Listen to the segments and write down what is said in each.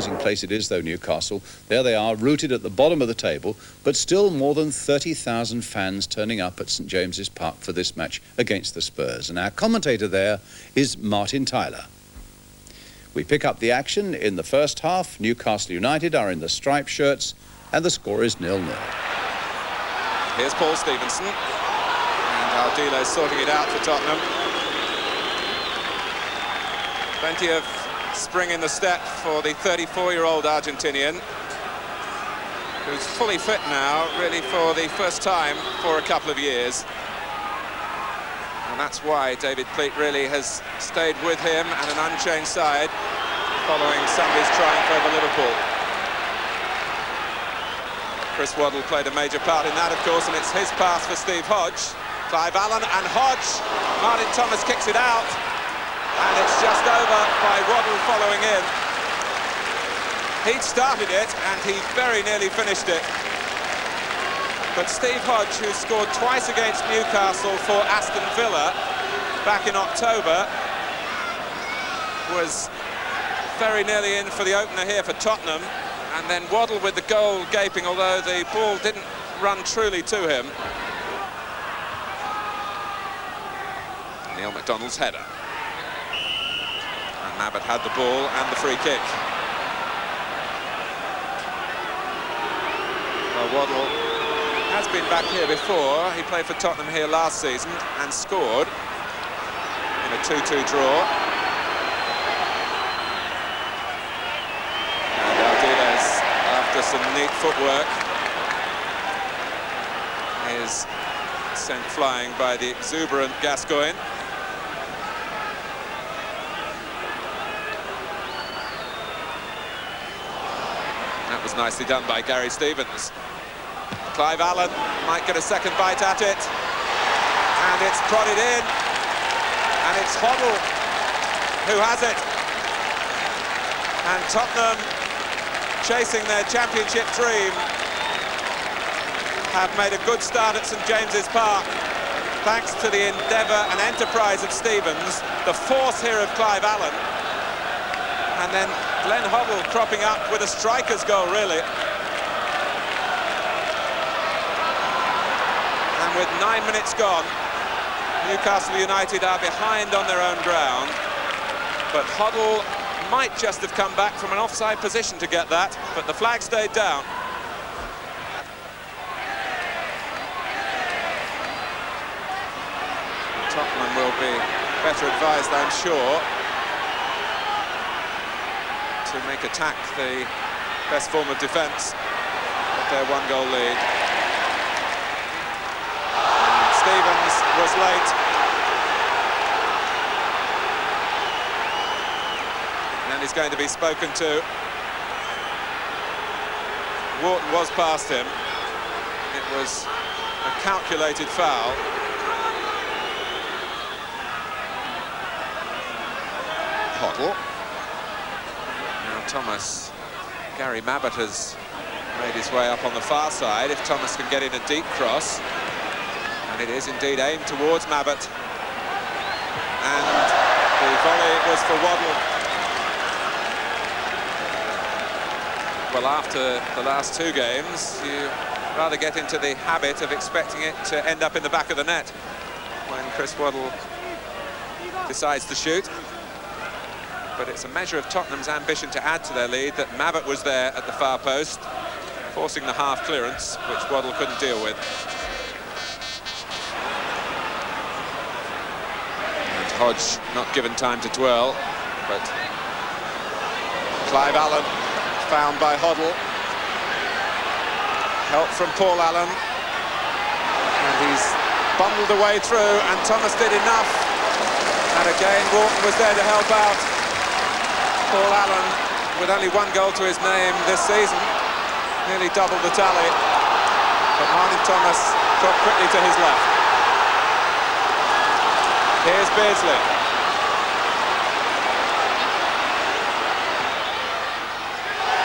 Place it is, though, Newcastle. There they are, rooted at the bottom of the table, but still more than 30,000 fans turning up at St James's Park for this match against the Spurs. And our commentator there is Martin Tyler. We pick up the action in the first half. Newcastle United are in the striped shirts, and the score is 0-0. Here's Paul Stevenson, and Ardiles sorting it out for Tottenham. Plenty of spring in the step for the 34-year-old Argentinian, who's fully fit now, really for the first time for a couple of years. And that's why David Pleat really has stayed with him and an unchanged side following Sunday's triumph over Liverpool. Chris Waddle played a major part in that, of course, and it's his pass for Steve Hodge. Clive Allen and Hodge. Martin Thomas kicks it out. And it's just over by Waddle following in. He'd started it, and he very nearly finished it. But Steve Hodge, who scored twice against Newcastle for Aston Villa back in October, was very nearly in for the opener here for Tottenham. And then Waddle with the goal gaping, although the ball didn't run truly to him. Neil McDonald's header. Mabbutt had the ball and the free kick. Well, Waddle has been back here before. He played for Tottenham here last season and scored in a 2-2 draw. And Ardiles, after some neat footwork, is sent flying by the exuberant Gascoigne. That was nicely done by Gary Stevens. Clive Allen might get a second bite at it. And it's prodded in. And it's Hoddle who has it. And Tottenham, chasing their championship dream, have made a good start at St James's Park, thanks to the endeavour and enterprise of Stevens, the force here of Clive Allen. And then Glenn Hoddle cropping up with a striker's goal, really. And with 9 minutes gone, Newcastle United are behind on their own ground. But Hoddle might just have come back from an offside position to get that, but the flag stayed down. Tottenham will be better advised, I'm sure, to make attack the best form of defence at their one-goal lead. And Stevens was late. And he's going to be spoken to. Wharton was past him. It was a calculated foul. Hoddle. Thomas, Gary Mabbutt has made his way up on the far side. If Thomas can get in a deep cross, and it is indeed aimed towards Mabbutt, and the volley was for Waddle. Well, after the last two games, you rather get into the habit of expecting it to end up in the back of the net when Chris Waddle decides to shoot. But it's a measure of Tottenham's ambition to add to their lead that Mabbutt was there at the far post, forcing the half clearance, which Waddle couldn't deal with. And Hodge not given time to dwell, but Clive Allen found by Hoddle. Help from Paul Allen. And he's bundled away through, and Thomas did enough. And again, Wharton was there to help out. Paul Allen, with only one goal to his name this season, nearly doubled the tally. But Martin Thomas got quickly to his left. Here's Beardsley.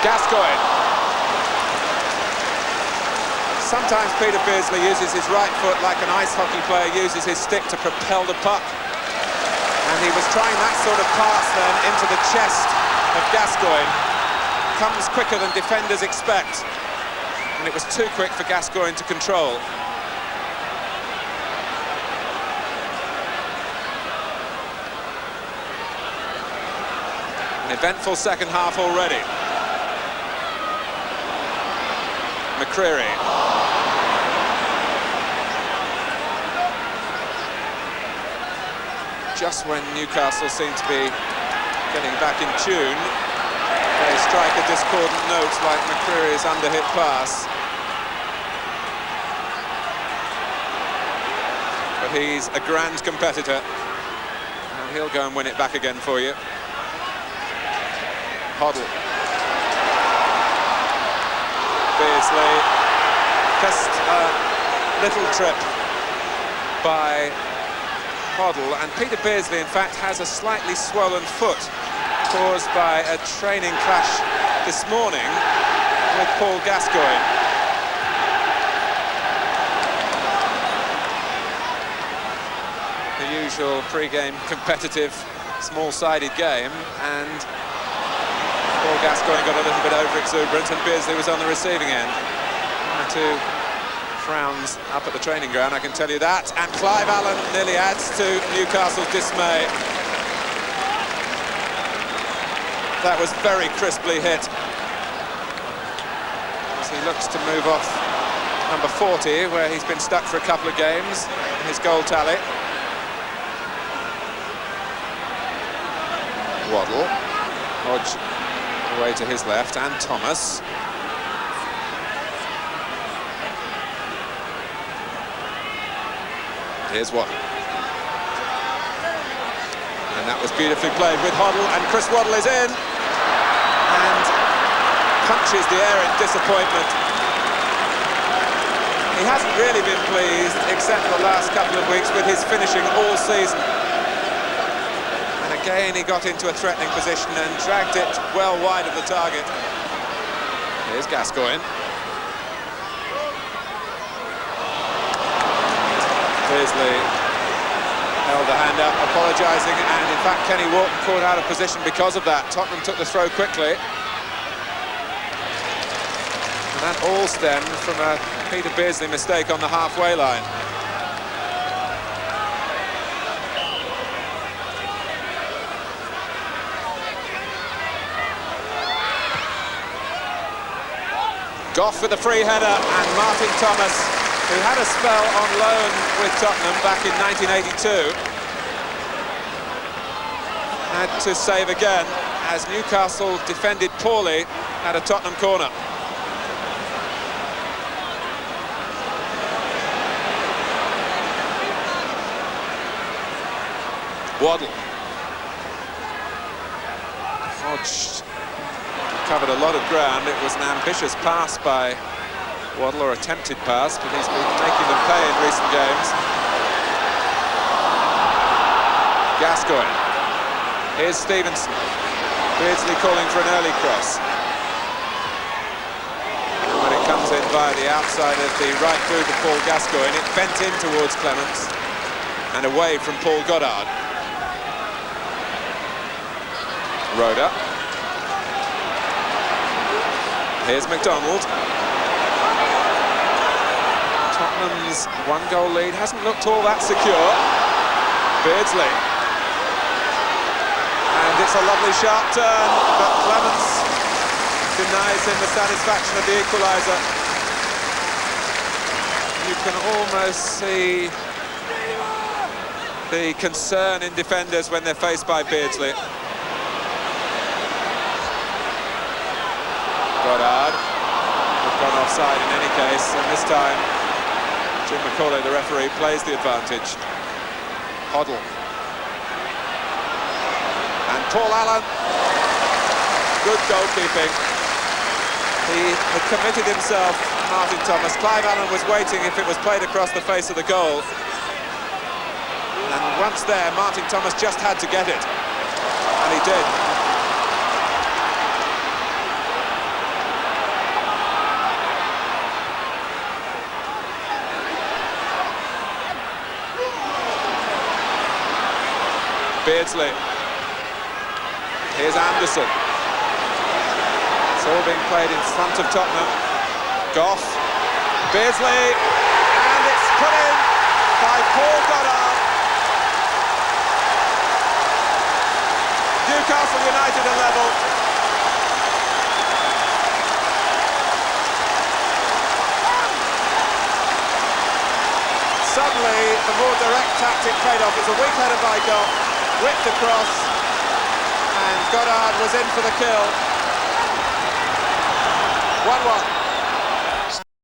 Gascoigne. Sometimes Peter Beardsley uses his right foot like an ice hockey player uses his stick to propel the puck. And he was trying that sort of pass then into the chest of Gascoigne. comes quicker than defenders expect. And it was too quick for Gascoigne to control. An eventful second half already. McCreary. Just when Newcastle seemed to be getting back in tune, they strike a discordant note like McCreary's under-hit pass. But he's a grand competitor, and he'll go and win it back again for you. Hoddle. Beardsley. Just a little trip by Hoddle, and Peter Beardsley in fact has a slightly swollen foot caused by a training clash this morning with Paul Gascoigne. The usual pre-game competitive small-sided game, and Paul Gascoigne got a little bit over-exuberant and Beardsley was on the receiving end. 2 frowns up at the training ground, I can tell you that. And Clive Allen nearly adds to Newcastle's dismay. That was very crisply hit. As he looks to move off number 40, where he's been stuck for a couple of games in his goal tally. Waddle. Hodge away to his left, and Thomas. Here's Waddle. And that was beautifully played with Hoddle, and Chris Waddle is in and punches the air in disappointment. He hasn't really been pleased, except for the last couple of weeks, with his finishing all season. And again he got into a threatening position and dragged it well wide of the target. Here's Gascoigne. Beardsley held the hand up, apologising, and in fact Kenny Wharton caught out of position because of that. Tottenham took the throw quickly. And that all stemmed from a Peter Beardsley mistake on the halfway line. Goff with a free header, and Martin Thomas, who had a spell on loan with Tottenham back in 1982, had to save again as Newcastle defended poorly at a Tottenham corner. Waddle. Hodge covered a lot of ground. It was an ambitious pass by Waddle, or attempted pass, but he's been making them pay in recent games. Gascoigne. Here's Stevenson. Beardsley calling for an early cross. And when it comes in via the outside of the right boot of Paul Gascoigne, it bent in towards Clements and away from Paul Goddard. Roda. Here's McDonald. Tottenham's one-goal lead hasn't looked all that secure. Beardsley. And it's a lovely sharp turn, but Clements denies him the satisfaction of the equaliser. You can almost see the concern in defenders when they're faced by Beardsley. Goddard had gone offside in any case, and this time Jim McCauley, the referee, plays the advantage. Hoddle. And Paul Allen. Good goalkeeping. He had committed himself, Martin Thomas. Clive Allen was waiting if it was played across the face of the goal. And once there, Martin Thomas just had to get it. And he did. Beardsley. Here's Anderson. It's all being played in front of Tottenham. Goff, Beardsley, and it's put in by Paul Goddard. Newcastle United are level. Suddenly, the more direct tactic paid off. It's a weak header by Goff, whipped across, and Goddard was in for the kill. 1-1.